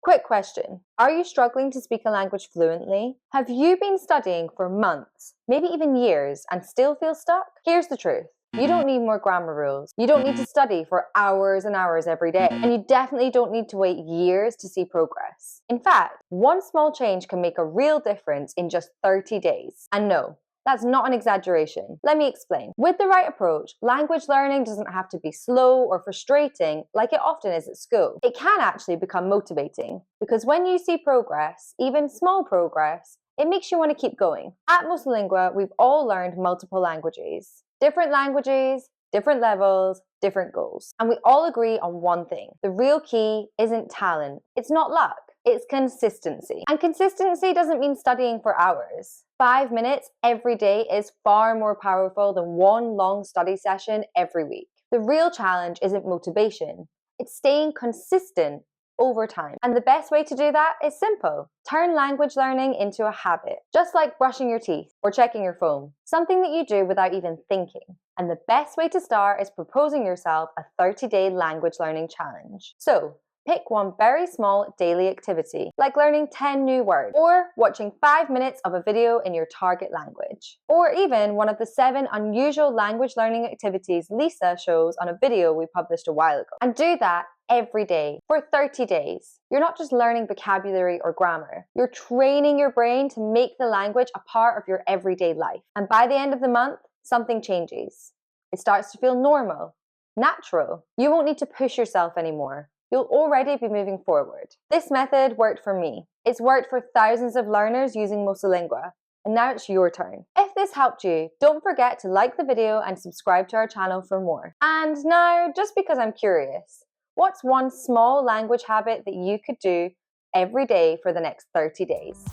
Quick question. Are you struggling to speak a language fluently? Have you been studying for months, maybe even years, and still feel stuck? Here's the truth. You don't need more grammar rules. You don't need to study for hours and hours every day. And you definitely don't need to wait years to see progress. In fact, one small change can make a real difference in just 30 days. And no, that's not an exaggeration. Let me explain. With the right approach, language learning doesn't have to be slow or frustrating like it often is at school. It can actually become motivating because when you see progress, even small progress, it makes you want to keep going. At MosaLingua, we've all learned multiple languages. Different languages, different levels, different goals. And we all agree on one thing. The real key isn't talent. It's not luck. It's consistency. And consistency doesn't mean studying for hours. 5 minutes every day is far more powerful than one long study session every week. The real challenge isn't motivation. It's staying consistent over time. And the best way to do that is simple. Turn language learning into a habit, just like brushing your teeth or checking your phone, something that you do without even thinking. And the best way to start is proposing yourself a 30-day language learning challenge. So, pick one very small daily activity, like learning 10 new words, or watching 5 minutes of a video in your target language, or even one of the 7 unusual language learning activities Lisa shows on a video we published a while ago. And do that every day for 30 days. You're not just learning vocabulary or grammar. You're training your brain to make the language a part of your everyday life. And by the end of the month, something changes. It starts to feel normal, natural. You won't need to push yourself anymore. You'll already be moving forward. This method worked for me. It's worked for thousands of learners using MosaLingua. And now it's your turn. If this helped you, don't forget to like the video and subscribe to our channel for more. And now, just because I'm curious, what's one small language habit that you could do every day for the next 30 days?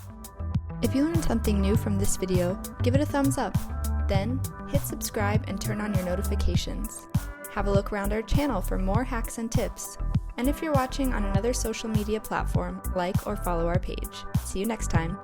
If you learned something new from this video, give it a thumbs up. Then, hit subscribe and turn on your notifications. Have a look around our channel for more hacks and tips. And if you're watching on another social media platform, like or follow our page. See you next time.